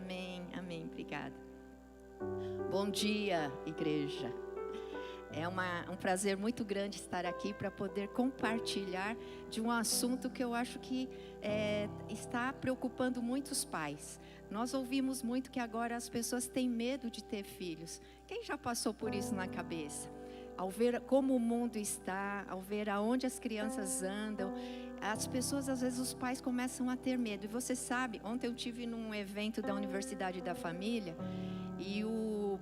Amém, amém, obrigada. Bom dia, igreja. É um prazer muito grande estar aqui para poder compartilhar de um assunto que eu acho que está preocupando muitos pais. Nós ouvimos muito que agora as pessoas têm medo de ter filhos. Quem já passou por isso na cabeça? Ao ver como o mundo está, ao ver aonde as crianças andam, as pessoas, às vezes os pais começam a ter medo. E você sabe, ontem eu tive num evento da Universidade da Família e o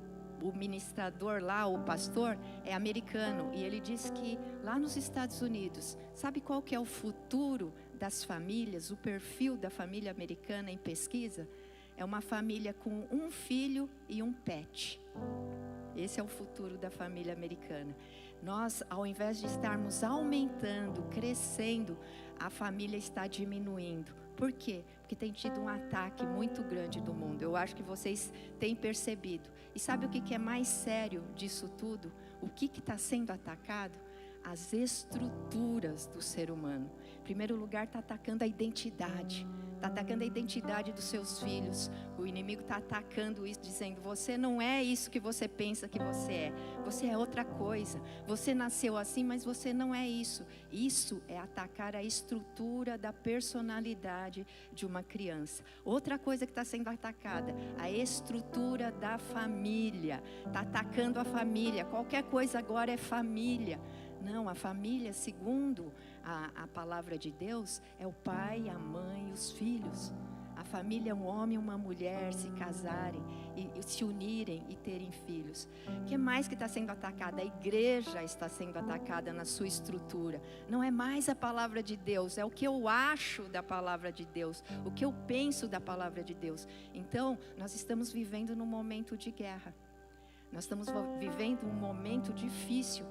ministrador lá, o pastor, é americano. E ele disse que lá nos Estados Unidos, sabe qual que é o futuro das famílias, o perfil da família americana em pesquisa? É uma família com um filho e um pet. Esse é o futuro da família americana. Nós, ao invés de estarmos aumentando, crescendo, a família está diminuindo. Por quê? Porque tem tido um ataque muito grande do mundo. Eu acho que vocês têm percebido. E sabe o que é mais sério disso tudo? O que está sendo atacado? As estruturas do ser humano. Em primeiro lugar, está atacando a identidade. Está atacando a identidade dos seus filhos. O inimigo está atacando isso, dizendo: você não é isso que você pensa que você é. Você é outra coisa. Você nasceu assim, mas você não é isso. Isso é atacar a estrutura da personalidade de uma criança. Outra coisa que está sendo atacada, a estrutura da família. Está atacando a família. Qualquer coisa agora é família. Não, a família, segundo a palavra de Deus, é o pai, a mãe e os filhos. A família é um homem e uma mulher se casarem e se unirem e terem filhos. O que mais que está sendo atacado? A igreja está sendo atacada na sua estrutura. Não é mais a palavra de Deus, é o que eu acho da palavra de Deus, o que eu penso da palavra de Deus. Então, nós estamos vivendo num momento de guerra. Nós estamos vivendo um momento difícil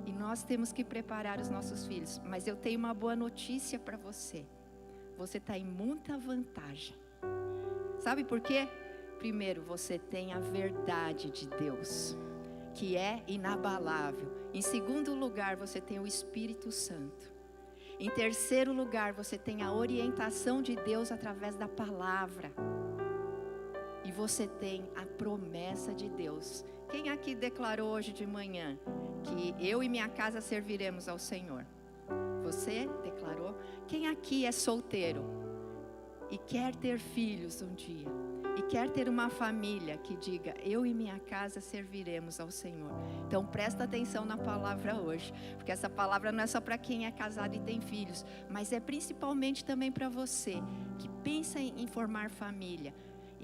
e nós temos que preparar os nossos filhos. Mas eu tenho uma boa notícia para você. Você está em muita vantagem. Sabe por quê? Primeiro, você tem a verdade de Deus, que é inabalável. Em segundo lugar, você tem o Espírito Santo. Em terceiro lugar, você tem a orientação de Deus através da palavra. E você tem a promessa de Deus. Quem aqui declarou hoje de manhã que eu e minha casa serviremos ao Senhor? Você declarou? Quem aqui é solteiro e quer ter filhos um dia? E quer ter uma família que diga: eu e minha casa serviremos ao Senhor? Então presta atenção na palavra hoje, porque essa palavra não é só para quem é casado e tem filhos, mas é principalmente também para você que pensa em formar família.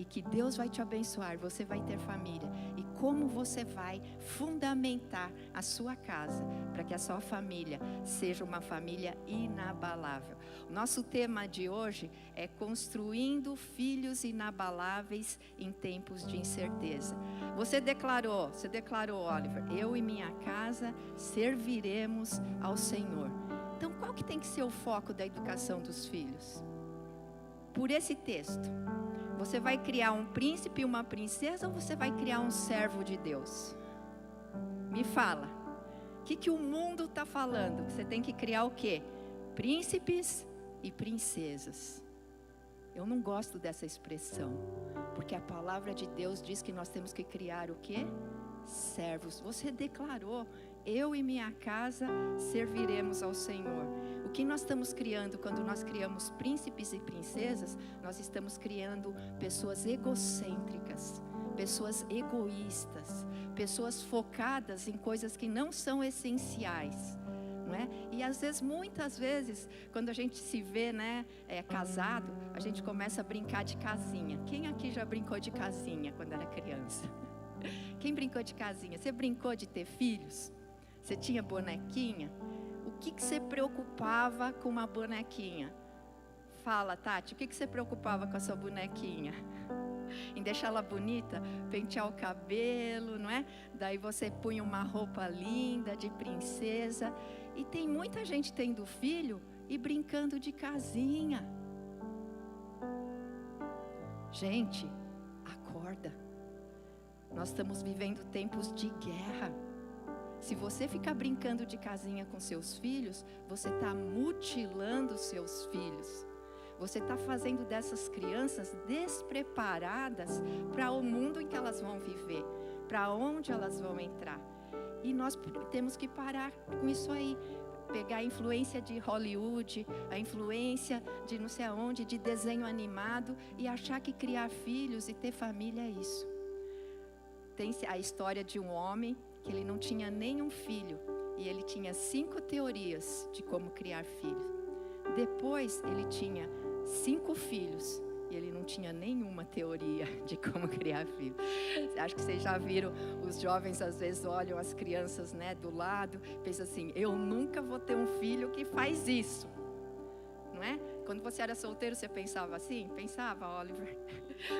E que Deus vai te abençoar, você vai ter família. E como você vai fundamentar a sua casa para que a sua família seja uma família inabalável. O nosso tema de hoje é construindo filhos inabaláveis em tempos de incerteza. Você declarou, Oliver: eu e minha casa serviremos ao Senhor. Então qual que tem que ser o foco da educação dos filhos? Por esse texto, você vai criar um príncipe e uma princesa ou você vai criar um servo de Deus? Me fala. O que o mundo está falando? Você tem que criar o quê? Príncipes e princesas. Eu não gosto dessa expressão, porque a palavra de Deus diz que nós temos que criar o quê? Servos. Você declarou: eu e minha casa serviremos ao Senhor. O que nós estamos criando quando nós criamos príncipes e princesas? Nós estamos criando pessoas egocêntricas, pessoas egoístas, pessoas focadas em coisas que não são essenciais, não é? E às vezes, muitas vezes, quando a gente se vê, né, casado, a gente começa a brincar de casinha. Quem aqui já brincou de casinha quando era criança? Quem brincou de casinha? Você brincou de ter filhos? Você tinha bonequinha? O que você preocupava com uma bonequinha? Fala, Tati, o que você preocupava com a sua bonequinha? Em deixá-la bonita, pentear o cabelo, não é? Daí você punha uma roupa linda de princesa. E tem muita gente tendo filho e brincando de casinha. Gente, acorda. Nós estamos vivendo tempos de guerra. Se você ficar brincando de casinha com seus filhos, você está mutilando seus filhos. Você está fazendo dessas crianças despreparadas para o mundo em que elas vão viver, para onde elas vão entrar. E nós temos que parar com isso aí. Pegar a influência de Hollywood, a influência de não sei aonde, de desenho animado, e achar que criar filhos e ter família é isso. Tem a história de um homem que ele não tinha nenhum filho, e ele tinha 5 teorias de como criar filhos. Depois ele tinha 5 filhos, e ele não tinha nenhuma teoria de como criar filho. Acho que vocês já viram, os jovens às vezes olham as crianças, né, do lado, pensam assim, eu nunca vou ter um filho que faz isso, não é? Quando você era solteiro, você pensava assim? Pensava, Oliver?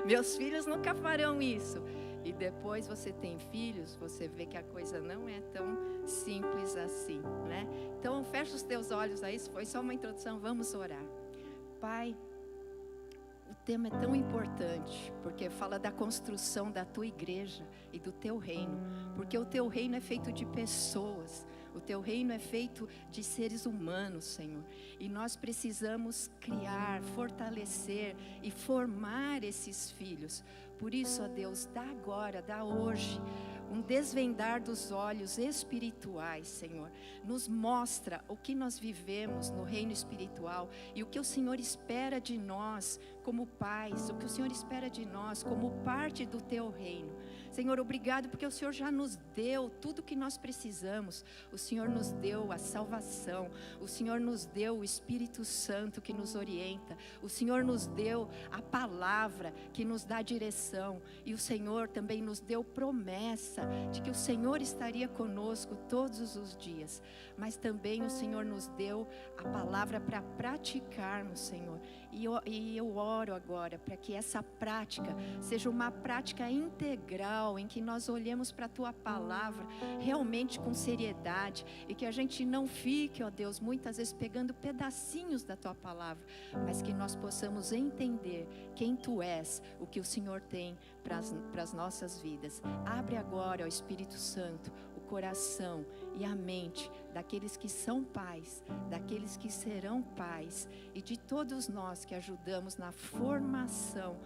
Meus filhos nunca farão isso. E depois você tem filhos, você vê que a coisa não é tão simples assim, né? Então fecha os teus olhos aí, isso foi só uma introdução, vamos orar. Pai, o tema é tão importante, porque fala da construção da tua igreja e do teu reino, porque o teu reino é feito de pessoas, o teu reino é feito de seres humanos, Senhor, e nós precisamos criar, fortalecer e formar esses filhos. Por isso, ó Deus, dá agora, dá hoje, um desvendar dos olhos espirituais, Senhor. Nos mostra o que nós vivemos no reino espiritual e o que o Senhor espera de nós como pais, o que o Senhor espera de nós como parte do teu reino. Senhor, obrigado porque o Senhor já nos deu tudo o que nós precisamos. O Senhor nos deu a salvação, o Senhor nos deu o Espírito Santo que nos orienta, o Senhor nos deu a palavra que nos dá direção, e o Senhor também nos deu promessa de que o Senhor estaria conosco todos os dias, mas também o Senhor nos deu a palavra para praticarmos, Senhor. E eu oro agora para que essa prática seja uma prática integral, em que nós olhemos para a Tua palavra realmente com seriedade, e que a gente não fique, ó Deus, muitas vezes pegando pedacinhos da Tua palavra, mas que nós possamos entender quem Tu és, o que o Senhor tem para as nossas vidas. Abre agora, ó Espírito Santo, o coração e a mente daqueles que são pais, daqueles que serão pais, e de todos nós que ajudamos na formação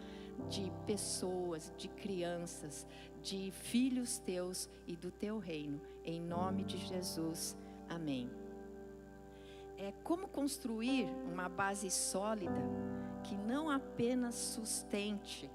de pessoas, de crianças, de filhos teus e do teu reino, em nome de Jesus, amém. Como construir uma base sólida que não apenas sustente,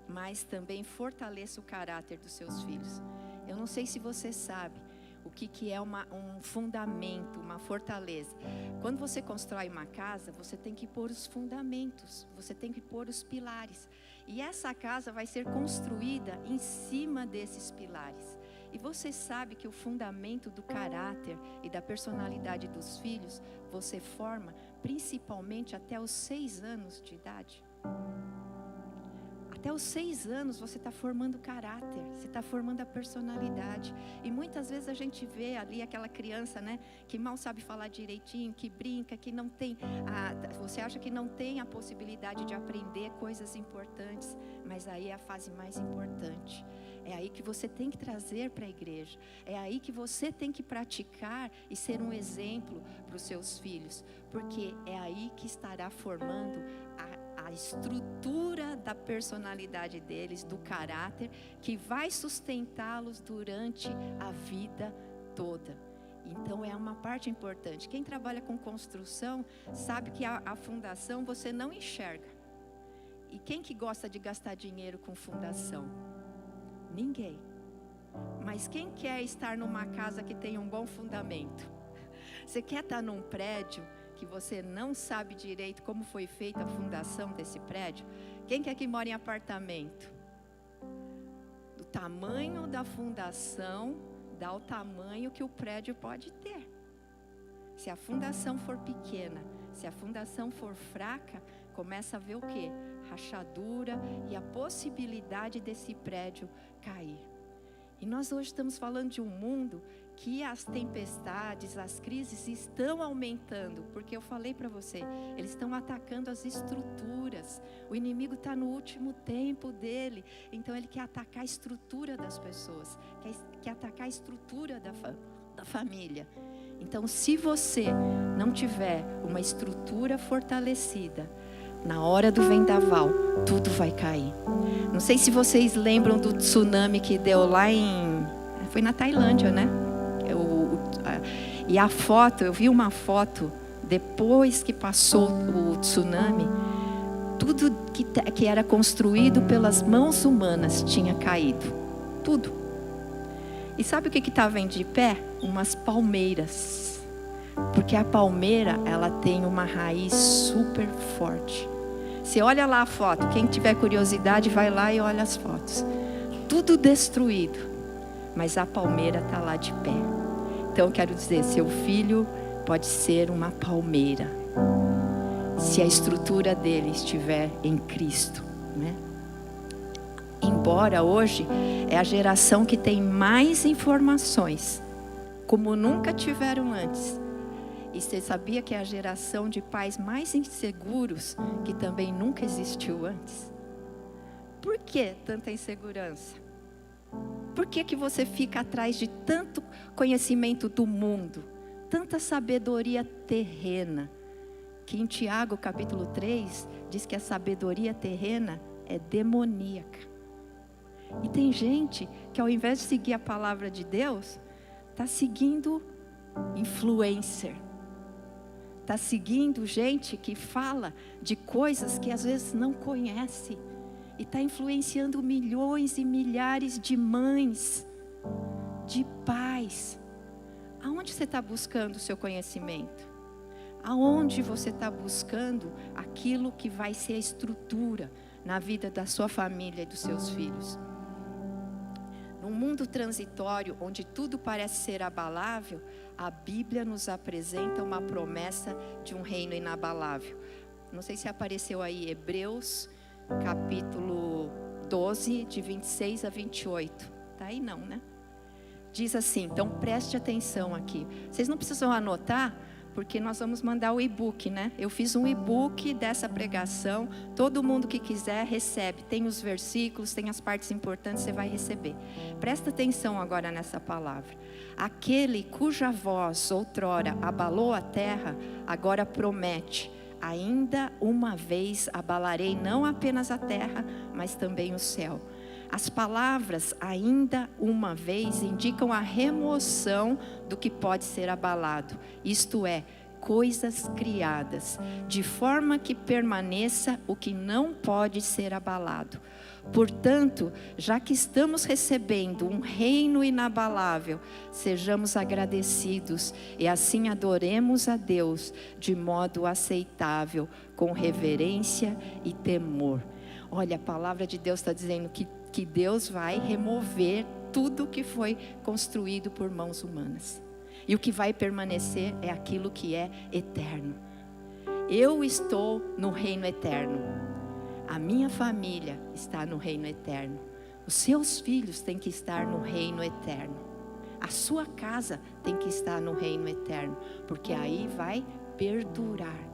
mas também fortaleça o caráter dos seus filhos. Eu não sei se você sabe o que é um fundamento, uma fortaleza. Quando você constrói uma casa, você tem que pôr os fundamentos, você tem que pôr os pilares. E essa casa vai ser construída em cima desses pilares. E você sabe que o fundamento do caráter e da personalidade dos filhos, você forma principalmente até os 6 anos de idade. Até os 6 anos você está formando o caráter, você está formando a personalidade. E muitas vezes a gente vê ali aquela criança, né, que mal sabe falar direitinho, que brinca, que não tem, você acha que não tem a possibilidade de aprender coisas importantes, mas aí é a fase mais importante. É aí que você tem que trazer para a igreja, é aí que você tem que praticar e ser um exemplo para os seus filhos, porque é aí que estará formando a estrutura da personalidade deles, do caráter, que vai sustentá-los durante a vida toda. Então é uma parte importante. Quem trabalha com construção sabe que a fundação você não enxerga. E quem que gosta de gastar dinheiro com fundação? Ninguém. Mas quem quer estar numa casa que tem um bom fundamento? Você quer estar num prédio que você não sabe direito como foi feita a fundação desse prédio? Quem que mora em apartamento? Do tamanho da fundação dá o tamanho que o prédio pode ter. Se a fundação for pequena, se a fundação for fraca, começa a ver o quê? Rachadura e a possibilidade desse prédio cair. E nós hoje estamos falando de um mundo que as tempestades, as crises estão aumentando, porque eu falei para você, eles estão atacando as estruturas. O inimigo está no último tempo dele, então ele quer atacar a estrutura das pessoas, quer atacar a estrutura da família. Então, se você não tiver uma estrutura fortalecida, na hora do vendaval, tudo vai cair. Não sei se vocês lembram do tsunami que deu lá foi na Tailândia, né? E a foto, eu vi uma foto, depois que passou o tsunami, tudo que era construído pelas mãos humanas tinha caído. Tudo. E sabe o que estava de pé? Umas palmeiras. Porque a palmeira, ela tem uma raiz super forte. Você olha lá a foto, quem tiver curiosidade vai lá e olha as fotos. Tudo destruído, mas a palmeira está lá de pé. Então eu quero dizer, seu filho pode ser uma palmeira, se a estrutura dele estiver em Cristo, né? Embora hoje é a geração que tem mais informações, como nunca tiveram antes. E você sabia que é a geração de pais mais inseguros que também nunca existiu antes? Por que tanta insegurança? Por que você fica atrás de tanto conhecimento do mundo, tanta sabedoria terrena? Que em Tiago capítulo 3 diz que a sabedoria terrena é demoníaca. E tem gente que ao invés de seguir a palavra de Deus, está seguindo influencer. Está seguindo gente que fala de coisas que às vezes não conhece. E está influenciando milhões e milhares de mães, de pais. Aonde você está buscando o seu conhecimento? Aonde você está buscando aquilo que vai ser a estrutura na vida da sua família e dos seus filhos? Num mundo transitório, onde tudo parece ser abalável, a Bíblia nos apresenta uma promessa de um reino inabalável. Não sei se apareceu aí, Hebreus, capítulo 12, de 26 a 28. Tá aí não, né? Diz assim, então preste atenção aqui. Vocês não precisam anotar, porque nós vamos mandar o e-book, né? Eu fiz um e-book dessa pregação, todo mundo que quiser recebe. Tem os versículos, tem as partes importantes, você vai receber. Presta atenção agora nessa palavra. Aquele cuja voz outrora abalou a terra, agora promete: ainda uma vez abalarei não apenas a terra, mas também o céu. As palavras ainda uma vez indicam a remoção do que pode ser abalado, isto é, coisas criadas, de forma que permaneça o que não pode ser abalado. Portanto, já que estamos recebendo um reino inabalável, sejamos agradecidos e assim adoremos a Deus de modo aceitável, com reverência e temor. Olha, a palavra de Deus está dizendo que Deus vai remover tudo que foi construído por mãos humanas. E o que vai permanecer é aquilo que é eterno. Eu estou no reino eterno. A minha família está no reino eterno. Os seus filhos têm que estar no reino eterno. A sua casa tem que estar no reino eterno, porque aí vai perdurar.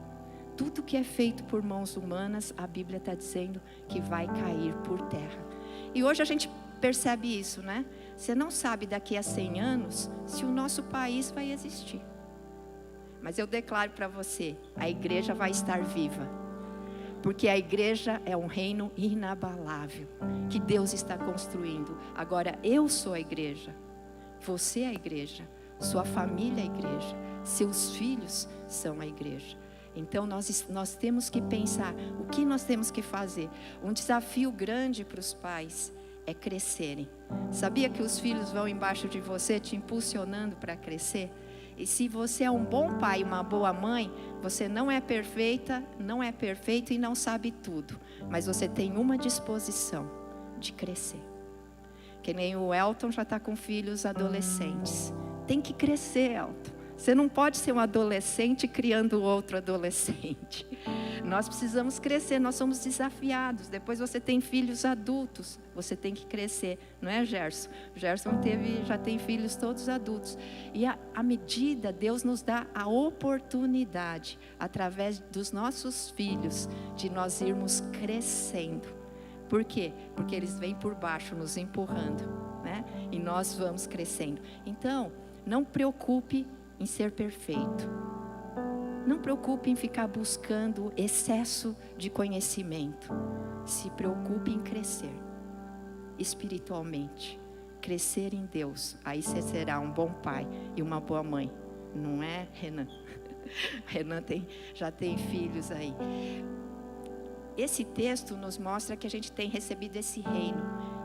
Tudo que é feito por mãos humanas, a Bíblia está dizendo que vai cair por terra. E hoje a gente percebe isso, né? Você não sabe daqui a 100 anos se o nosso país vai existir. Mas eu declaro para você, a igreja vai estar viva. Porque a igreja é um reino inabalável, que Deus está construindo. Agora eu sou a igreja, você é a igreja, sua família é a igreja, seus filhos são a igreja. Então nós temos que pensar, o que nós temos que fazer? Um desafio grande para os pais é crescerem. Sabia que os filhos vão embaixo de você te impulsionando para crescer? E se você é um bom pai, uma boa mãe, você não é perfeita, não é perfeito e não sabe tudo. Mas você tem uma disposição de crescer. Que nem o Elton já está com filhos adolescentes. Tem que crescer, Elton. Você não pode ser um adolescente criando outro adolescente. Nós precisamos crescer, nós somos desafiados. Depois você tem filhos adultos, você tem que crescer. Não é, Gerson? O Gerson já tem filhos todos adultos. E à medida, Deus nos dá a oportunidade, através dos nossos filhos, de nós irmos crescendo. Por quê? Porque eles vêm por baixo nos empurrando, né? E nós vamos crescendo. Então, não preocupe em ser perfeito. Não preocupe em ficar buscando excesso de conhecimento. Se preocupe em crescer espiritualmente. Crescer em Deus. Aí você será um bom pai e uma boa mãe. Não é, Renan? Renan já tem filhos aí. Esse texto nos mostra que a gente tem recebido esse reino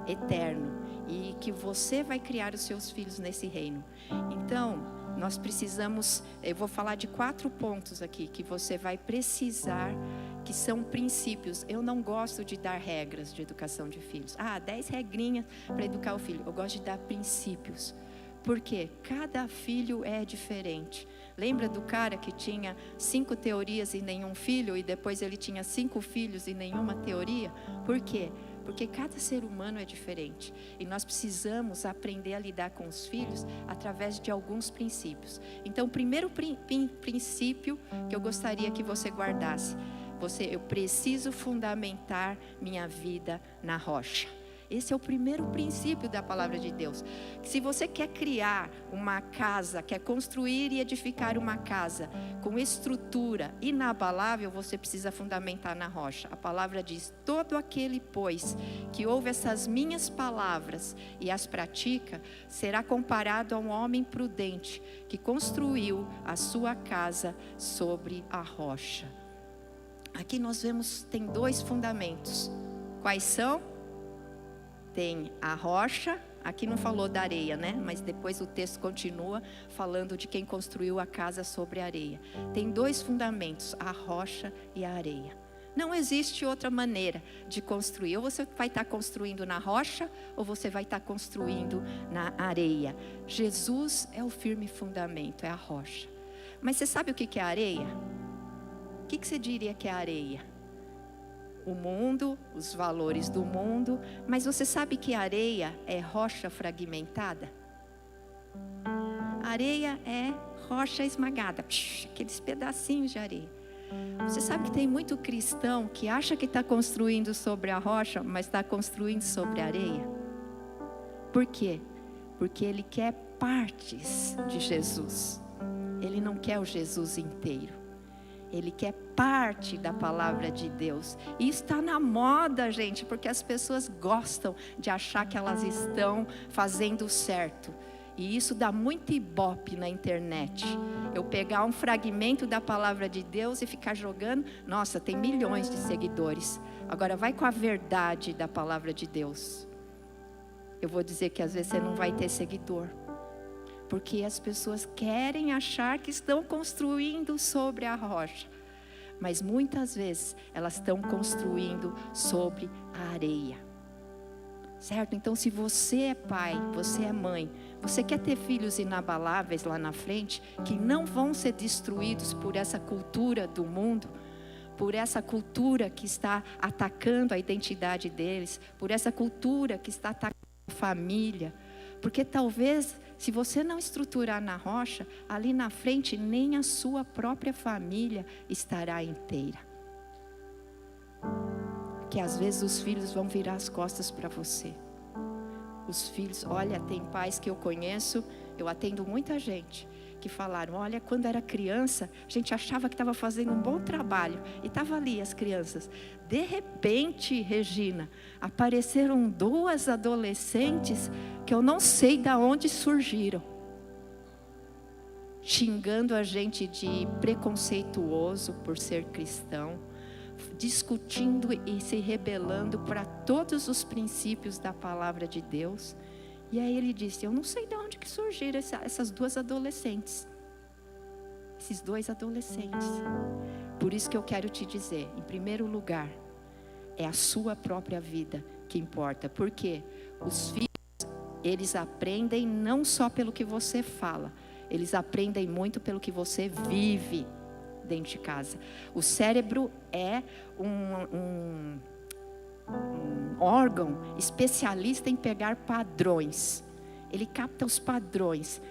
eterno e que você vai criar os seus filhos nesse reino. Então, nós precisamos, eu vou falar de 4 pontos aqui que você vai precisar, que são princípios. Eu não gosto de dar regras de educação de filhos. 10 regrinhas para educar o filho. Eu gosto de dar princípios. Porque cada filho é diferente. Lembra do cara que tinha 5 teorias e nenhum filho, e depois ele tinha 5 filhos e nenhuma teoria? Por quê? Porque cada ser humano é diferente. E nós precisamos aprender a lidar com os filhos através de alguns princípios. Então, o primeiro princípio que eu gostaria que você guardasse: eu preciso fundamentar minha vida na rocha. Esse é o primeiro princípio da palavra de Deus. Se você quer criar uma casa, quer construir e edificar uma casa com estrutura inabalável, você precisa fundamentar na rocha. A palavra diz: todo aquele, pois, que ouve essas minhas palavras e as pratica, será comparado a um homem prudente que construiu a sua casa sobre a rocha. Aqui nós vemos, tem 2 fundamentos. Quais são? Tem a rocha, aqui não falou da areia, né? Mas depois o texto continua falando de quem construiu a casa sobre a areia. Tem 2 fundamentos, a rocha e a areia. Não existe outra maneira de construir. Ou você vai estar construindo na rocha, ou você vai estar construindo na areia. Jesus é o firme fundamento, é a rocha. Mas você sabe o que é a areia? O que você diria que é a areia? O mundo, os valores do mundo. Mas você sabe que areia é rocha fragmentada? Areia é rocha esmagada, aqueles pedacinhos de areia. Você sabe que tem muito cristão que acha que está construindo sobre a rocha, mas está construindo sobre a areia? Por quê? Porque ele quer partes de Jesus. Ele não quer o Jesus inteiro. Ele quer parte da palavra de Deus. E está na moda, gente, porque as pessoas gostam de achar que elas estão fazendo certo. E isso dá muito ibope na internet. Eu pegar um fragmento da palavra de Deus e ficar jogando. Nossa, tem milhões de seguidores. Agora vai com a verdade da palavra de Deus. Eu vou dizer que às vezes você não vai ter seguidor. Porque as pessoas querem achar que estão construindo sobre a rocha. Mas muitas vezes elas estão construindo sobre a areia. Certo? Então, se você é pai, você é mãe, você quer ter filhos inabaláveis lá na frente, que não vão ser destruídos por essa cultura do mundo, por essa cultura que está atacando a identidade deles, por essa cultura que está atacando a família. Porque talvez, se você não estruturar na rocha, ali na frente nem a sua própria família estará inteira. Que às vezes os filhos vão virar as costas para você. Os filhos, olha, tem pais que eu conheço, eu atendo muita gente, que falaram: olha, quando era criança, a gente achava que estava fazendo um bom trabalho, e estava ali as crianças. De repente, Regina, apareceram 2 adolescentes, que eu não sei de onde surgiram, xingando a gente de preconceituoso por ser cristão, discutindo e se rebelando para todos os princípios da palavra de Deus. E aí ele disse: eu não sei de onde que surgiram essas 2 adolescentes. Esses 2 adolescentes. Por isso que eu quero te dizer, em primeiro lugar, é a sua própria vida que importa. Porque os filhos, eles aprendem não só pelo que você fala, eles aprendem muito pelo que você vive dentro de casa. O cérebro é um órgão especialista em pegar padrões. Ele capta os padrões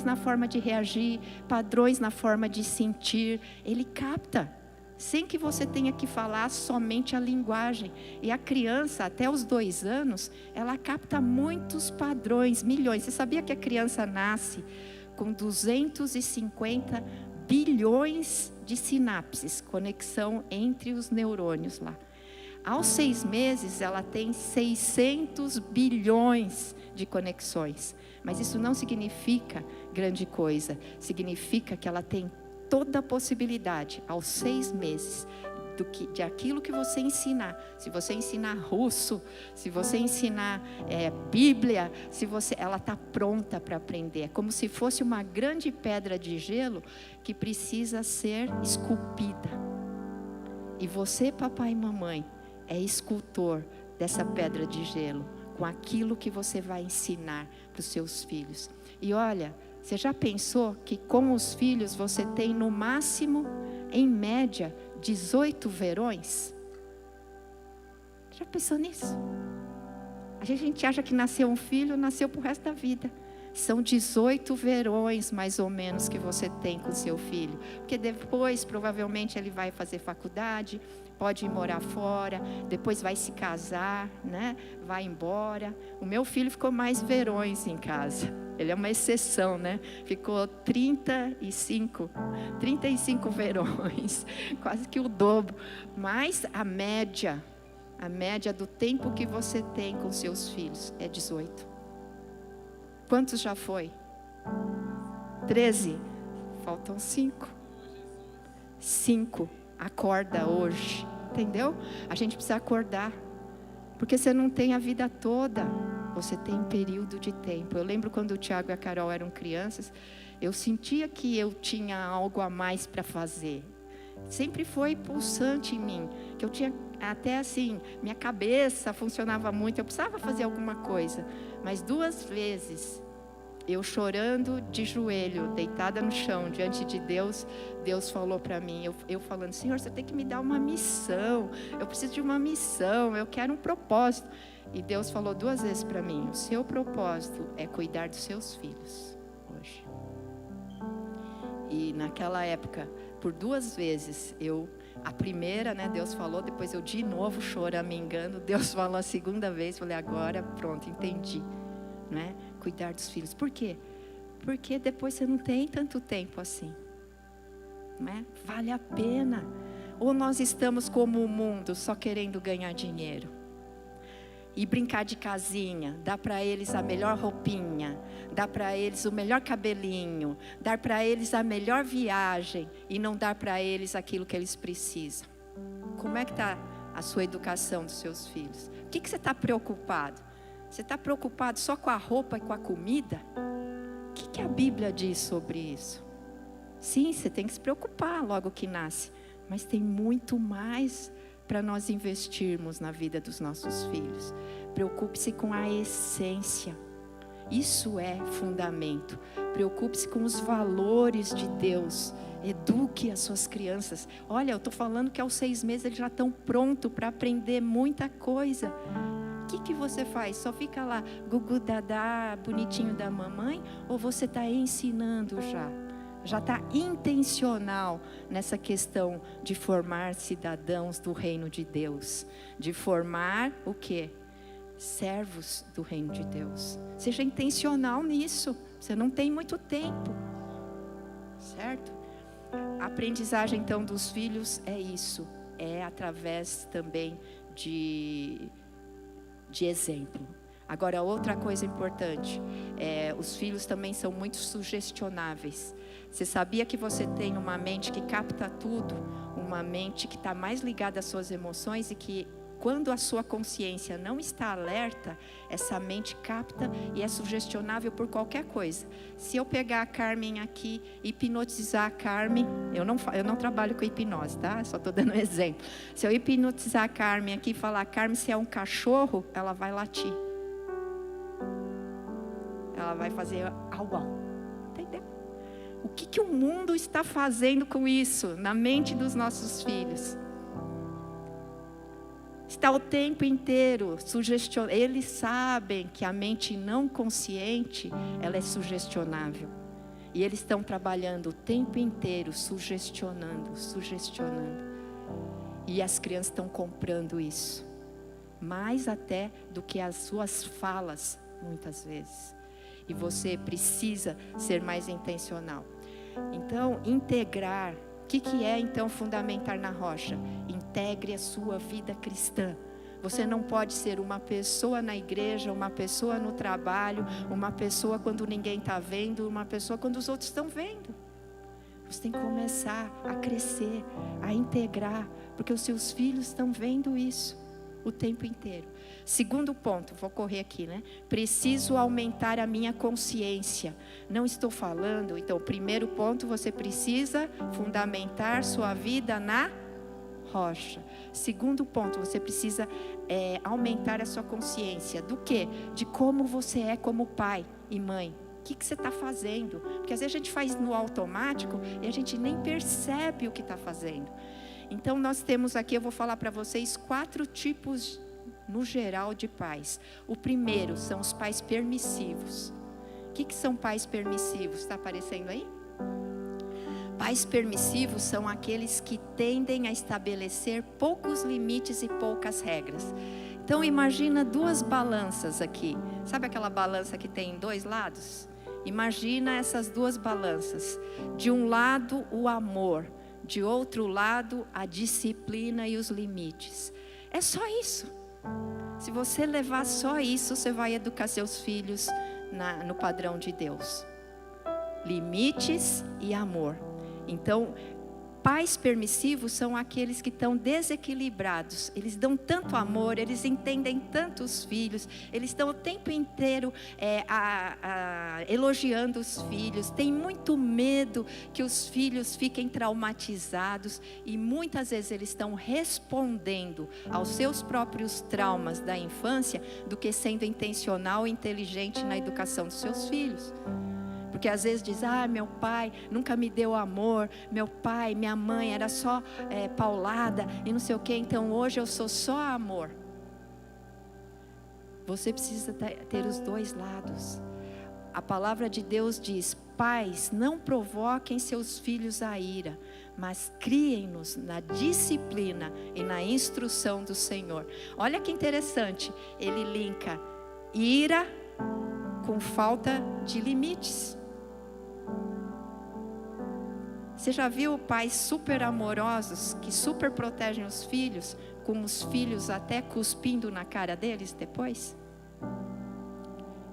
na forma de reagir, padrões na forma de sentir. Ele capta, sem que você tenha que falar somente a linguagem. E a criança, até os 2 anos, ela capta muitos padrões, milhões. Você sabia que a criança nasce com 250 bilhões de sinapses, conexão entre os neurônios lá. Aos 6 meses, ela tem 600 bilhões de conexões. Mas isso não significa grande coisa. Significa que ela tem toda a possibilidade, aos 6 meses, de aquilo que você ensinar. Se você ensinar russo, se você ensinar Bíblia, ela está pronta para aprender. É como se fosse uma grande pedra de gelo que precisa ser esculpida. E você, papai e mamãe, é escultor dessa pedra de gelo, com aquilo que você vai ensinar para os seus filhos. E olha, você já pensou que com os filhos você tem no máximo, em média, 18 verões? Já pensou nisso? A gente acha que nasceu um filho, nasceu para o resto da vida. São 18 verões, mais ou menos, que você tem com seu filho. Porque depois, provavelmente, ele vai fazer faculdade, pode ir morar fora, depois vai se casar, né? Vai embora. O meu filho ficou mais verões em casa. Ele é uma exceção, né? Ficou 35 verões, quase que o dobro. Mas a média do tempo que você tem com seus filhos é 18. Quantos já foi? 13. Faltam 5. 5. Acorda hoje. Entendeu? A gente precisa acordar. Porque você não tem a vida toda. Você tem um período de tempo. Eu lembro quando o Tiago e a Carol eram crianças, eu sentia que eu tinha algo a mais para fazer. Sempre foi pulsante em mim. Que eu tinha até assim, minha cabeça funcionava muito. Eu precisava fazer alguma coisa. Mas 2 vezes, eu chorando de joelho, deitada no chão, diante de Deus, Deus falou para mim, eu falando, Senhor, você tem que me dar uma missão, eu preciso de uma missão, eu quero um propósito. E Deus falou 2 vezes para mim, o seu propósito é cuidar dos seus filhos, hoje. E naquela época, por 2 vezes, a primeira, né, Deus falou, depois eu de novo choramingando, Deus falou a 2ª vez, falei, agora pronto, entendi, né? Cuidar dos filhos. Por quê? Porque depois você não tem tanto tempo assim, né? Vale a pena. Ou nós estamos como o mundo, só querendo ganhar dinheiro e brincar de casinha, dar para eles a melhor roupinha, dar para eles o melhor cabelinho, dar para eles a melhor viagem e não dar para eles aquilo que eles precisam. Como é que está a sua educação dos seus filhos? O que você está preocupado? Você está preocupado só com a roupa e com a comida? O que a Bíblia diz sobre isso? Sim, você tem que se preocupar logo que nasce. Mas tem muito mais para nós investirmos na vida dos nossos filhos. Preocupe-se com a essência. Isso é fundamento. Preocupe-se com os valores de Deus. Eduque as suas crianças. Olha, eu estou falando que aos 6 meses eles já estão prontos para aprender muita coisa. O que você faz? Só fica lá, gugu dadá, bonitinho da mamãe? Ou você está ensinando já? Já está intencional nessa questão de formar cidadãos do reino de Deus. De formar o quê? Servos do reino de Deus. Seja intencional nisso. Você não tem muito tempo. Certo? A aprendizagem então dos filhos é isso. É através também de exemplo. Agora, outra coisa importante, os filhos também são muito sugestionáveis. Você sabia que você tem uma mente que capta tudo, uma mente que está mais ligada às suas emoções e que quando a sua consciência não está alerta, essa mente capta e é sugestionável por qualquer coisa. Se eu pegar a Carmen aqui, hipnotizar a Carmen, eu não trabalho com hipnose, tá? Só estou dando um exemplo. Se eu hipnotizar a Carmen aqui e falar, Carmen, se é um cachorro, ela vai latir. Ela vai fazer au-au. Entendeu? O que o mundo está fazendo com isso na mente dos nossos filhos? Está o tempo inteiro sugestionando. Eles sabem que a mente não consciente, ela é sugestionável. E eles estão trabalhando o tempo inteiro, sugestionando. E as crianças estão comprando isso. Mais até do que as suas falas, muitas vezes. E você precisa ser mais intencional. Então, integrar. O que é então fundamentar na rocha? Integre a sua vida cristã. Você não pode ser uma pessoa na igreja, uma pessoa no trabalho, uma pessoa quando ninguém está vendo, uma pessoa quando os outros estão vendo. Você tem que começar a crescer, a integrar, porque os seus filhos estão vendo isso o tempo inteiro. Segundo ponto, vou correr aqui, né? Preciso aumentar a minha consciência. Não estou falando, então, o primeiro ponto, você precisa fundamentar sua vida na rocha. Segundo ponto, você precisa aumentar a sua consciência. Do quê? De como você é como pai e mãe. O que você está fazendo? Porque às vezes a gente faz no automático e a gente nem percebe o que está fazendo. Então nós temos aqui, eu vou falar para vocês 4 tipos no geral de pais. O primeiro são os pais permissivos. O que são pais permissivos? Está aparecendo aí? Pais permissivos são aqueles que tendem a estabelecer poucos limites e poucas regras. Então imagina 2 balanças aqui. Sabe aquela balança que tem 2 lados? Imagina essas 2 balanças. De um lado o amor, de outro lado a disciplina e os limites. É só isso. Se você levar só isso, você vai educar seus filhos no padrão de Deus. Limites e amor. Então, pais permissivos são aqueles que estão desequilibrados. Eles dão tanto amor, eles entendem tanto os filhos, eles estão o tempo inteiro elogiando os filhos. Tem muito medo que os filhos fiquem traumatizados e muitas vezes eles estão respondendo aos seus próprios traumas da infância do que sendo intencional e inteligente na educação dos seus filhos. Porque às vezes diz, meu pai nunca me deu amor, meu pai, minha mãe era só paulada e não sei o que, então hoje eu sou só amor. Você precisa ter os 2 lados. A palavra de Deus diz, pais, não provoquem seus filhos à ira, mas criem-nos na disciplina e na instrução do Senhor. Olha que interessante, ele linka ira com falta de limites. Você já viu pais super amorosos que super protegem os filhos, com os filhos até cuspindo na cara deles depois?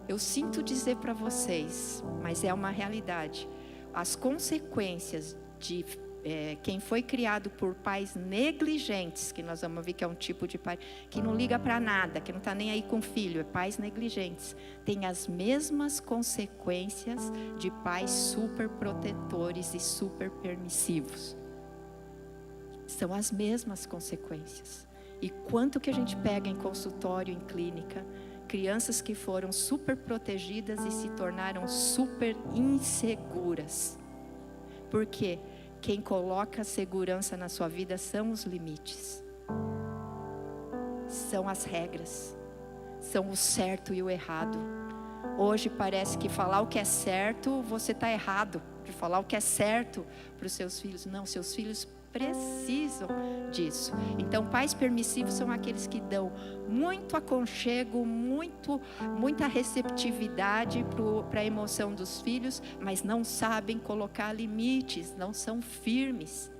Eu sinto dizer para vocês, mas é uma realidade. As consequências de quem foi criado por pais negligentes, que nós vamos ver que é um tipo de pai que não liga para nada, que não está nem aí com o filho, é pais negligentes, tem as mesmas consequências de pais super protetores e super permissivos. São as mesmas consequências. E quanto que a gente pega em consultório, em clínica, crianças que foram super protegidas e se tornaram super inseguras. Por quê? Quem coloca segurança na sua vida são os limites. São as regras. São o certo e o errado. Hoje parece que falar o que é certo, você está errado. De falar o que é certo para os seus filhos. Não, seus filhos precisam disso. Então, pais permissivos são aqueles que dão muito aconchego, muita receptividade para a emoção dos filhos, mas não sabem colocar limites, não são firmes,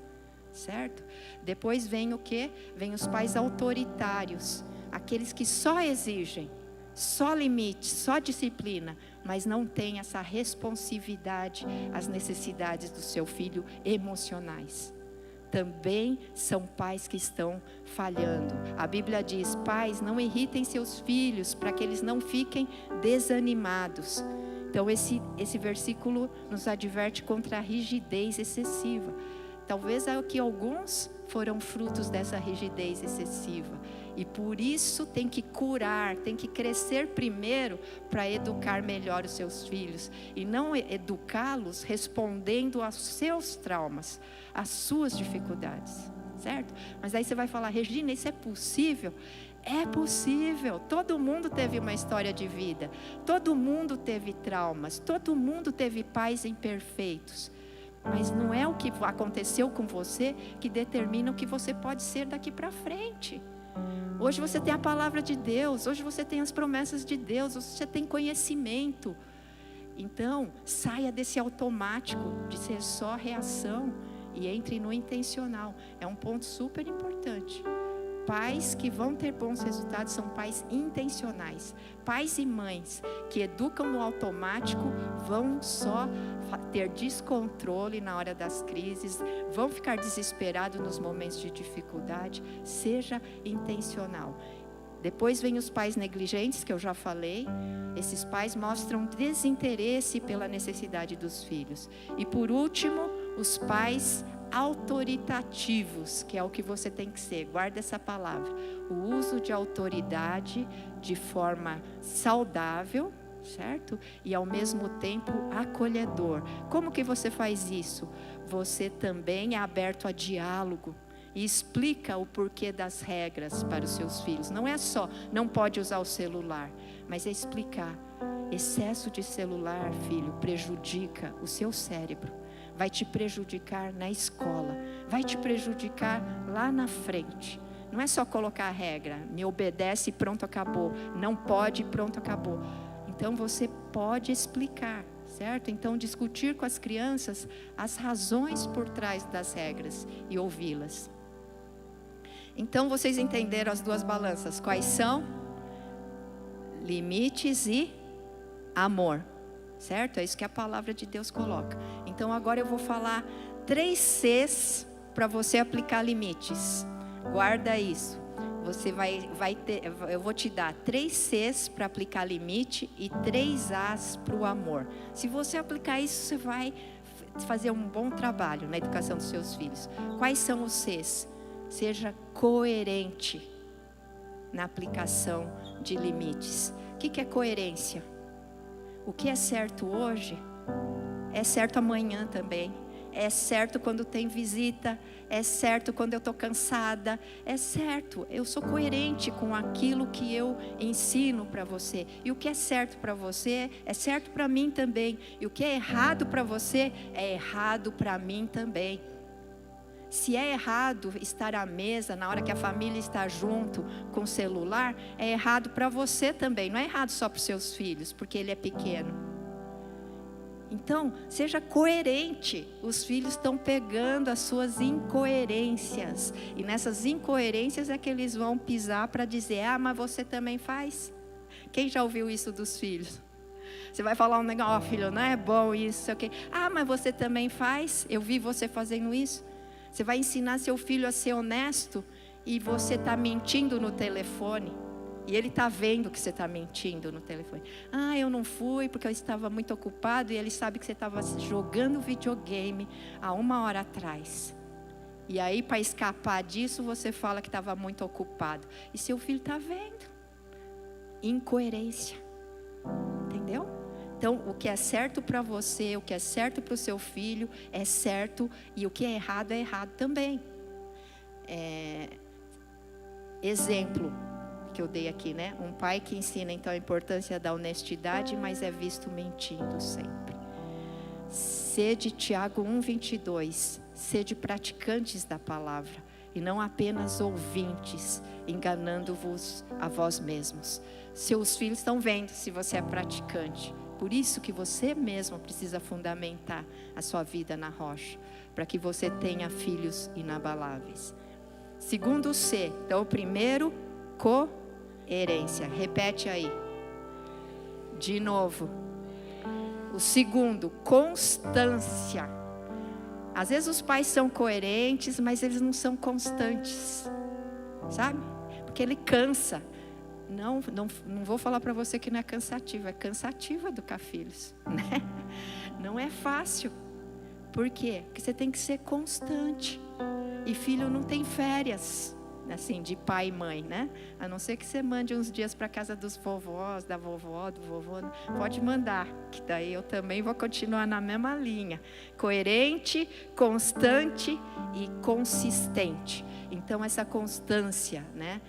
certo? Depois vem o quê? Vem os pais autoritários, aqueles que só exigem, só limite, só disciplina, mas não tem essa responsividade às necessidades do seu filho emocionais. Também são pais que estão falhando. A Bíblia diz, pais, não irritem seus filhos, para que eles não fiquem desanimados. Então esse versículo nos adverte contra a rigidez excessiva. Talvez aqui alguns foram frutos dessa rigidez excessiva. E por isso tem que curar, tem que crescer primeiro para educar melhor os seus filhos. E não educá-los respondendo aos seus traumas, às suas dificuldades, certo? Mas aí você vai falar, Regina, isso é possível? É possível, todo mundo teve uma história de vida, todo mundo teve traumas, todo mundo teve pais imperfeitos. Mas não é o que aconteceu com você que determina o que você pode ser daqui para frente. Hoje você tem a palavra de Deus, hoje você tem as promessas de Deus, você tem conhecimento. Então, saia desse automático de ser só reação e entre no intencional. É um ponto super importante. Pais que vão ter bons resultados são pais intencionais. Pais e mães que educam no automático vão só ter descontrole na hora das crises, vão ficar desesperados nos momentos de dificuldade. Seja intencional. Depois vem os pais negligentes, que eu já falei. Esses pais mostram desinteresse pela necessidade dos filhos. E por último, os pais autoritativos, que é o que você tem que ser. Guarda essa palavra. O uso de autoridade de forma saudável, certo? E ao mesmo tempo acolhedor. Como que você faz isso? Você também é aberto a diálogo. E explica o porquê das regras para os seus filhos. Não é só, não pode usar o celular, mas é explicar. Excesso de celular, filho, prejudica o seu cérebro. Vai te prejudicar na escola. Vai te prejudicar lá na frente. Não é só colocar a regra. Me obedece e pronto, acabou. Não pode e pronto, acabou. Então você pode explicar, certo? Então discutir com as crianças as razões por trás das regras e ouvi-las. Então vocês entenderam as duas balanças. Quais são? Limites e amor. Certo? É isso que a palavra de Deus coloca. Então agora eu vou falar 3 Cs para você aplicar limites. Guarda isso. Você vai ter, eu vou te dar 3 Cs para aplicar limite e 3 As para o amor. Se você aplicar isso, você vai fazer um bom trabalho na educação dos seus filhos. Quais são os Cs? Seja coerente na aplicação de limites. O que é coerência? O que é certo hoje é certo amanhã também. É certo quando tem visita, é certo quando eu estou cansada, é certo. Eu sou coerente com aquilo que eu ensino para você. E o que é certo para você é certo para mim também. E o que é errado para você é errado para mim também. Se é errado estar à mesa na hora que a família está junto com o celular, é errado para você também. Não é errado só para os seus filhos, porque ele é pequeno. Então, seja coerente. Os filhos estão pegando as suas incoerências. E nessas incoerências é que eles vão pisar para dizer: ah, mas você também faz? Quem já ouviu isso dos filhos? Você vai falar um negócio: ó, filho, não é bom isso, sei o quê. Ah, mas você também faz? Eu vi você fazendo isso. Você vai ensinar seu filho a ser honesto e você está mentindo no telefone. E ele está vendo que você está mentindo no telefone. Ah, eu não fui porque eu estava muito ocupado. E ele sabe que você estava jogando videogame há 1 hora atrás. E aí, para escapar disso, você fala que estava muito ocupado. E seu filho está vendo. Incoerência. Entendeu? Então, o que é certo para você, o que é certo para o seu filho, é certo. E o que é errado também. Exemplo que eu dei aqui, né? Um pai que ensina então a importância da honestidade, mas é visto mentindo sempre. Sede, Tiago 1:22, sede praticantes da palavra e não apenas ouvintes, enganando-vos a vós mesmos. Seus filhos estão vendo se você é praticante. Por isso que você mesmo precisa fundamentar a sua vida na rocha, para que você tenha filhos inabaláveis. Segundo C, então o primeiro, coerência. Repete aí. De novo. O segundo, constância. Às vezes os pais são coerentes, mas eles não são constantes. Sabe? Porque ele cansa. Não vou falar para você que não é cansativo. É cansativo educar filhos, né? Não é fácil. Por quê? Porque você tem que ser constante. E filho não tem férias, assim, de pai e mãe, né? A não ser que você mande uns dias para casa dos vovós, da vovó, do vovô. Pode mandar, que daí eu também vou continuar na mesma linha. Coerente, constante e consistente. Então, essa constância, né?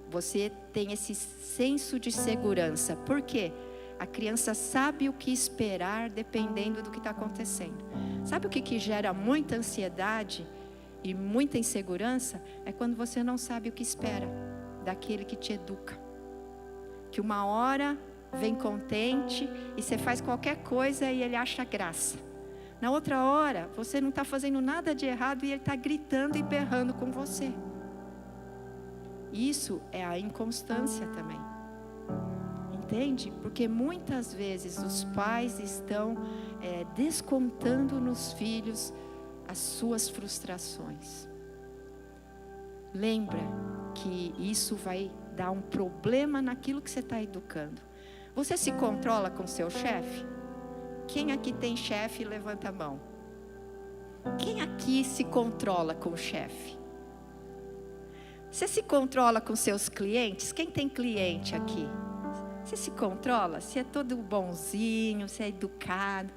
Você tem esse senso de segurança. Por quê? A criança sabe o que esperar dependendo do que está acontecendo. Sabe o que gera muita ansiedade e muita insegurança? É quando você não sabe o que espera daquele que te educa. Que uma hora vem contente e você faz qualquer coisa e ele acha graça. Na outra hora, você não está fazendo nada de errado e ele está gritando e berrando com você. Isso é a inconstância também. Entende? Porque muitas vezes os pais estão descontando nos filhos as suas frustrações. Lembra que isso vai dar um problema naquilo que você está educando. Você se controla com seu chefe? Quem aqui tem chefe, levanta a mão. Quem aqui se controla com o chefe? Você se controla com seus clientes? Quem tem cliente aqui? Você se controla? Você é todo bonzinho, você é educado.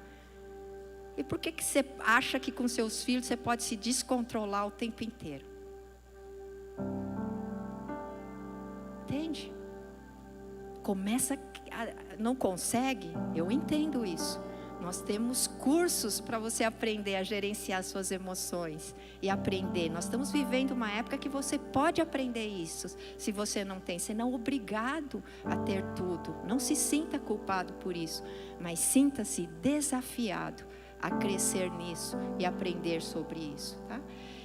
E por que você acha que com seus filhos você pode se descontrolar o tempo inteiro? Entende? Não consegue? Eu entendo isso. Nós temos cursos para você aprender a gerenciar suas emoções e aprender. Nós estamos vivendo uma época que você pode aprender isso. Se você não tem, você não é obrigado a ter tudo. Não se sinta culpado por isso, mas sinta-se desafiado a crescer nisso e aprender sobre isso, tá?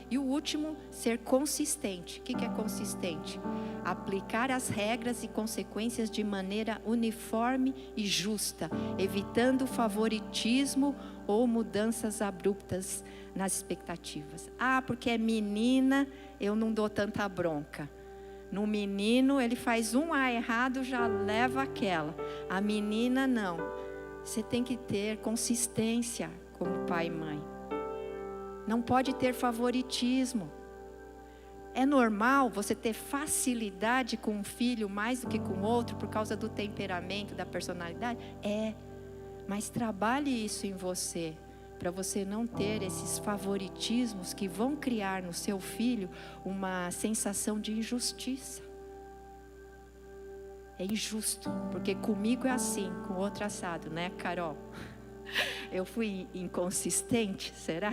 E o último, ser consistente. O que é consistente? Aplicar as regras e consequências de maneira uniforme e justa, evitando favoritismo ou mudanças abruptas nas expectativas. Ah, porque é menina, eu não dou tanta bronca. No menino, ele faz um A errado, já leva aquela. A menina, não. Você tem que ter consistência como pai e mãe. Não pode ter favoritismo. É normal você ter facilidade com um filho mais do que com outro por causa do temperamento, da personalidade? É, mas trabalhe isso em você, para você não ter esses favoritismos que vão criar no seu filho uma sensação de injustiça. É injusto, porque comigo é assim, com o outro assado, né, Carol? Eu fui inconsistente, será?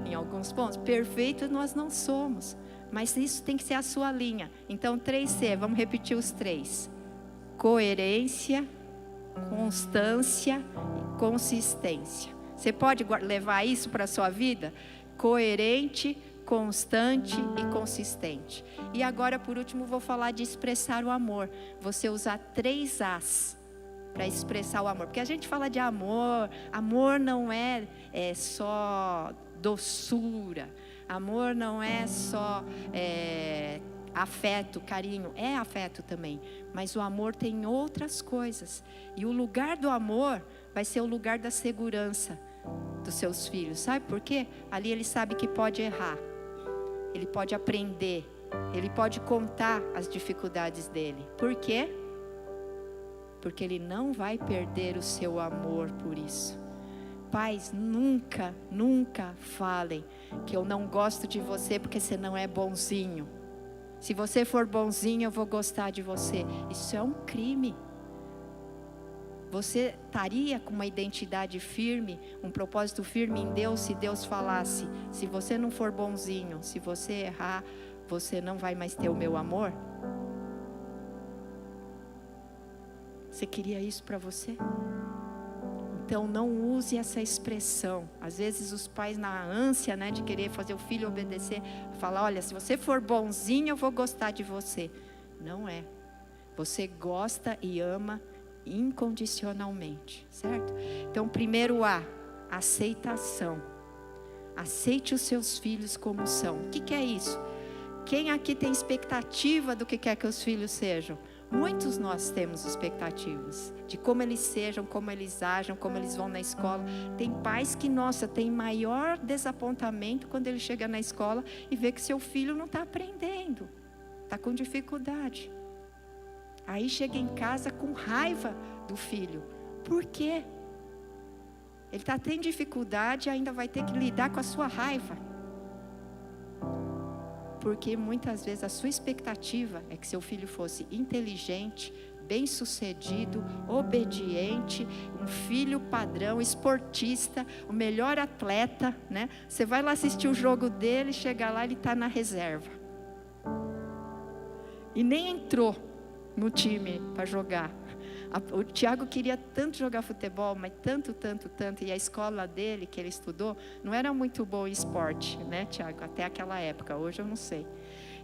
Em alguns pontos. Perfeitos nós não somos, mas isso tem que ser a sua linha. Então 3C, vamos repetir os 3. Coerência, constância e consistência. Você pode levar isso para a sua vida? Coerente, constante e consistente. E agora, por último, vou falar de expressar o amor. Você usar 3 As para expressar o amor, porque a gente fala de amor. Amor não é só doçura, amor não é só afeto, carinho, é afeto também, mas o amor tem outras coisas, e o lugar do amor vai ser o lugar da segurança dos seus filhos. Sabe por quê? Ali ele sabe que pode errar, ele pode aprender, ele pode contar as dificuldades dele. Por quê? Porque ele não vai perder o seu amor por isso. Pais, nunca, nunca falem que eu não gosto de você porque você não é bonzinho. Se você for bonzinho, eu vou gostar de você. Isso é um crime. Você estaria com uma identidade firme, um propósito firme em Deus, se Deus falasse: se você não for bonzinho, se você errar, você não vai mais ter o meu amor? Você queria isso para você? Então não use essa expressão. Às vezes os pais, na ânsia, né, de querer fazer o filho obedecer, falam: olha, se você for bonzinho, eu vou gostar de você. Não é. Você gosta e ama incondicionalmente, certo? Então, primeiro A, aceitação. Aceite os seus filhos como são. O que é isso? Quem aqui tem expectativa do que quer que os filhos sejam? Muitos nós temos expectativas de como eles sejam, como eles ajam, como eles vão na escola. Tem pais que, nossa, tem maior desapontamento quando ele chega na escola e vê que seu filho não está aprendendo, está com dificuldade. Aí chega em casa com raiva do filho. Por quê? Ele está tendo dificuldade e ainda vai ter que lidar com a sua raiva. Porque muitas vezes a sua expectativa é que seu filho fosse inteligente, bem-sucedido, obediente, um filho padrão, esportista, o melhor atleta, né? Você vai lá assistir o jogo dele, chega lá, ele está na reserva. E nem entrou no time para jogar. O Tiago queria tanto jogar futebol, mas tanto, e a escola dele, que ele estudou, não era muito boa em esporte, né, Tiago? Até aquela época, hoje eu não sei.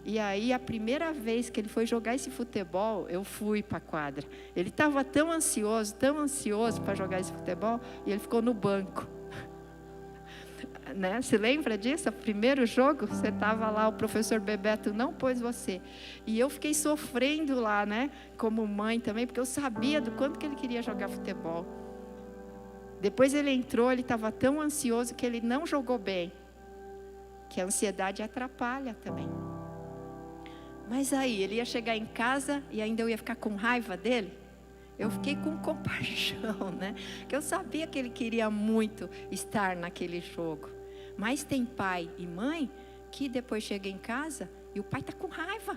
E aí, a primeira vez que ele foi jogar esse futebol, eu fui para a quadra. Ele estava tão ansioso para jogar esse futebol, e ele ficou no banco. Né? Se lembra disso? O primeiro jogo, você estava lá, o professor Bebeto não pôs você. E eu fiquei sofrendo lá, né? Como mãe também, porque eu sabia do quanto que ele queria jogar futebol. Depois ele entrou, ele estava tão ansioso que ele não jogou bem. Que a ansiedade atrapalha também. Mas aí, ele ia chegar em casa e ainda eu ia ficar com raiva dele. Eu fiquei com compaixão, né? Porque eu sabia que ele queria muito estar naquele jogo. Mas tem pai e mãe que depois chega em casa e o pai está com raiva.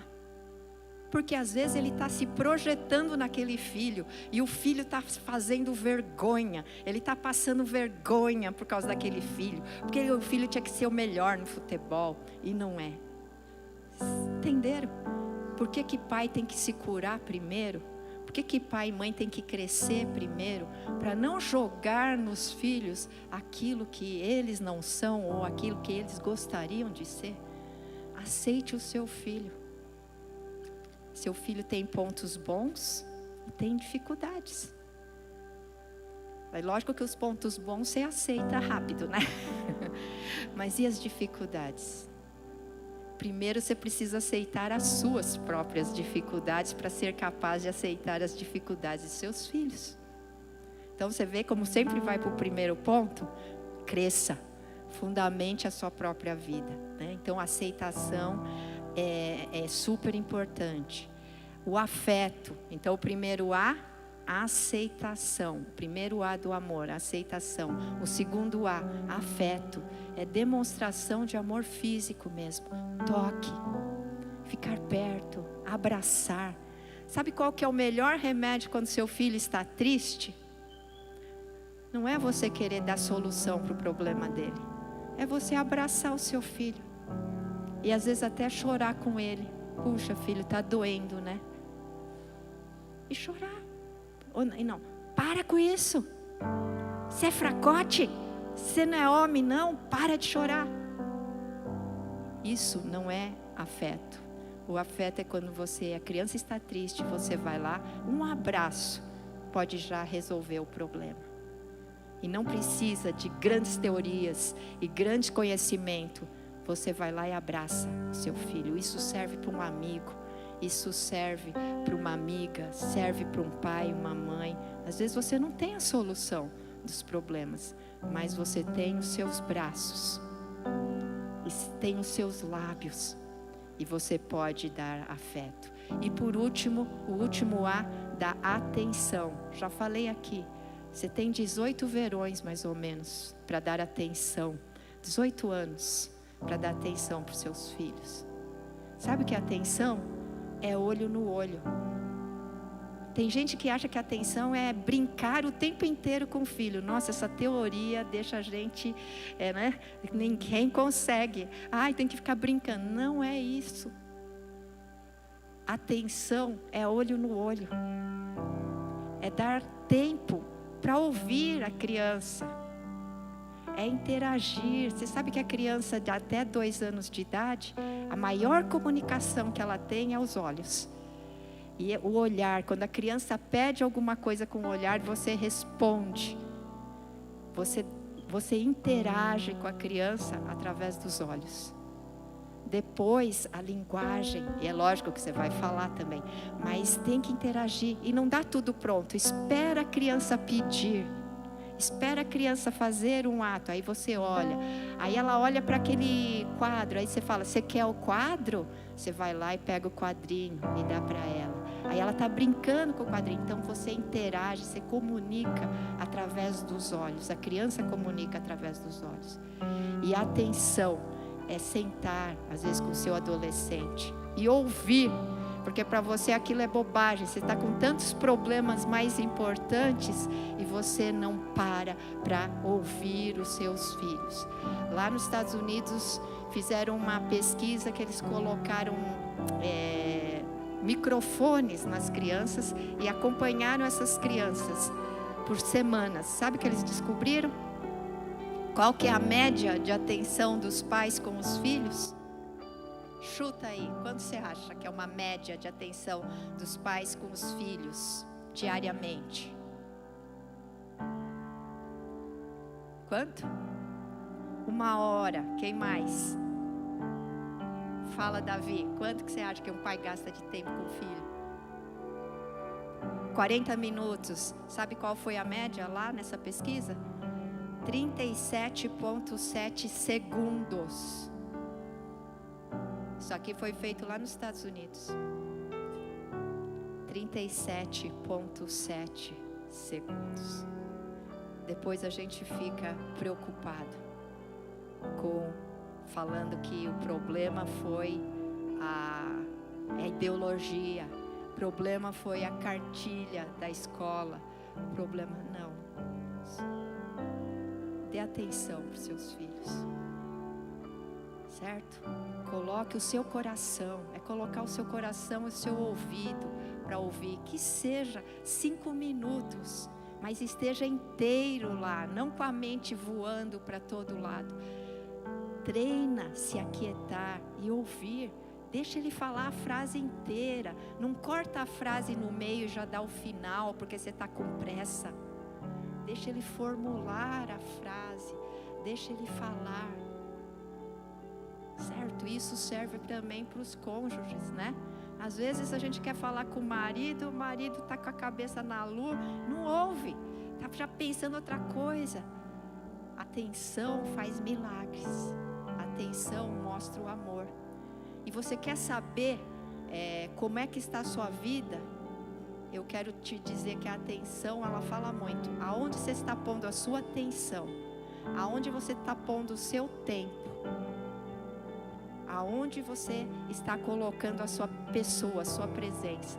Porque às vezes ele está se projetando naquele filho e o filho está fazendo vergonha. Ele está passando vergonha por causa daquele filho. Porque o filho tinha que ser o melhor no futebol e não é. Entenderam? Por que pai tem que se curar primeiro? Por que pai e mãe tem que crescer primeiro? Para não jogar nos filhos aquilo que eles não são ou aquilo que eles gostariam de ser. Aceite o seu filho. Seu filho tem pontos bons e tem dificuldades. É lógico que os pontos bons você aceita rápido, né? Mas e as dificuldades? Primeiro você precisa aceitar as suas próprias dificuldades para ser capaz de aceitar as dificuldades de seus filhos. Então você vê como sempre vai para o primeiro ponto, cresça, fundamente a sua própria vida, né? Então a aceitação é super importante. O afeto, então o primeiro A, aceitação. O primeiro A do amor, aceitação. O segundo A, afeto. É demonstração de amor físico mesmo. Toque, ficar perto, abraçar. Sabe qual que é o melhor remédio quando seu filho está triste? Não é você querer dar solução para o problema dele. É você abraçar o seu filho. E às vezes até chorar com ele. Puxa, filho, está doendo, né? E chorar. Não, para com isso. Você é fracote? Você não é homem, não? Para de chorar. Isso não é afeto. O afeto é quando a criança está triste, você vai lá, um abraço pode já resolver o problema. E não precisa de grandes teorias e grande conhecimento. Você vai lá e abraça o seu filho. Isso serve para um amigo, isso serve para uma amiga, serve para um pai, uma mãe. Às vezes você não tem a solução dos problemas, mas você tem os seus braços, e tem os seus lábios, e você pode dar afeto. E por último, o último A, da atenção. Já falei aqui, você tem 18 verões mais ou menos para dar atenção, 18 anos para dar atenção para os seus filhos. Sabe o que é atenção? É olho no olho. Tem gente que acha que a atenção é brincar o tempo inteiro com o filho. Nossa, essa teoria deixa a gente, né? Ninguém consegue. Ai, tem que ficar brincando. Não é isso. Atenção é olho no olho. É dar tempo para ouvir a criança. É interagir. Você sabe que a criança de até 2 anos de idade, a maior comunicação que ela tem é os olhos. E o olhar, quando a criança pede alguma coisa com o olhar, você responde. Você interage com a criança através dos olhos. Depois, a linguagem, e é lógico que você vai falar também, mas tem que interagir. E não dá tudo pronto. Espera a criança pedir. Espera a criança fazer um ato. Aí você olha. Aí ela olha para aquele quadro. Aí você fala, você quer o quadro? Você vai lá e pega o quadrinho e dá para ela. Aí ela está brincando com o quadrinho. Então você interage, você comunica através dos olhos. A criança comunica através dos olhos. E a atenção é sentar, às vezes com o seu adolescente, e ouvir. Porque para você aquilo é bobagem. Você está com tantos problemas mais importantes e você não para ouvir os seus filhos. Lá nos Estados Unidos fizeram uma pesquisa que eles colocaram microfones nas crianças e acompanharam essas crianças por semanas. Sabe o que eles descobriram? Qual que é a média de atenção dos pais com os filhos? Chuta aí, quanto você acha que é uma média de atenção dos pais com os filhos diariamente? Quanto? 1 hora. Quem mais? Fala, Davi, quanto que você acha que um pai gasta de tempo com o filho? 40 minutos. Sabe qual foi a média lá nessa pesquisa? 37,7 segundos. Isso aqui foi feito lá nos Estados Unidos. 37,7 segundos. Depois a gente fica preocupado falando que o problema foi a ideologia, o problema foi a cartilha da escola, o problema não. Dê atenção para os seus filhos, certo? Coloque o seu coração, é colocar o seu coração e o seu ouvido para ouvir, que seja 5 minutos, mas esteja inteiro lá, não com a mente voando para todo lado. Treina se aquietar e ouvir. Deixa ele falar a frase inteira. Não corta a frase no meio e já dá o final porque você está com pressa. Deixa ele formular a frase. Deixa ele falar. Certo? Isso serve também para os cônjuges, né? Às vezes a gente quer falar com o marido está com a cabeça na lua, não ouve. Está já pensando outra coisa. Atenção faz milagres. Atenção mostra o amor. E você quer saber como é que está a sua vida? Eu quero te dizer que a atenção, ela fala muito. Aonde você está pondo a sua atenção? Aonde você está pondo o seu tempo? Aonde você está colocando a sua pessoa, a sua presença?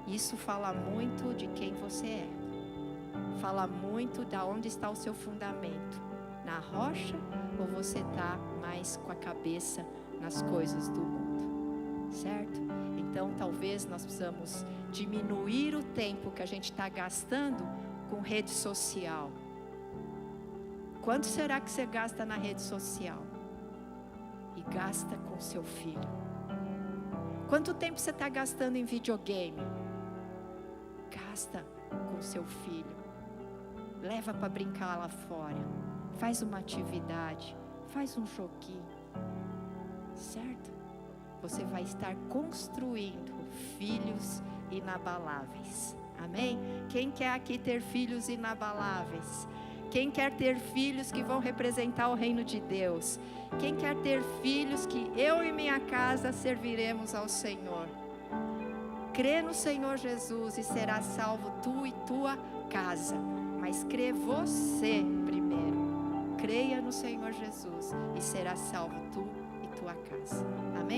Isso fala muito de quem você é. Fala muito de onde está o seu fundamento. Na rocha ou você está mais com a cabeça nas coisas do mundo, certo? Então talvez nós precisamos diminuir o tempo que a gente está gastando com rede social. Quanto será que você gasta na rede social? E gasta com seu filho. Quanto tempo você está gastando em videogame? Gasta com seu filho. Leva para brincar lá fora. Faz uma atividade. Faz um joguinho. Certo? Você vai estar construindo filhos inabaláveis. Amém? Quem quer aqui ter filhos inabaláveis? Quem quer ter filhos que vão representar o reino de Deus? Quem quer ter filhos que eu e minha casa serviremos ao Senhor? Crê no Senhor Jesus e será salvo tu e tua casa. Mas crê você primeiro. Creia no Senhor Jesus e será salvo tu e tua casa. Amém?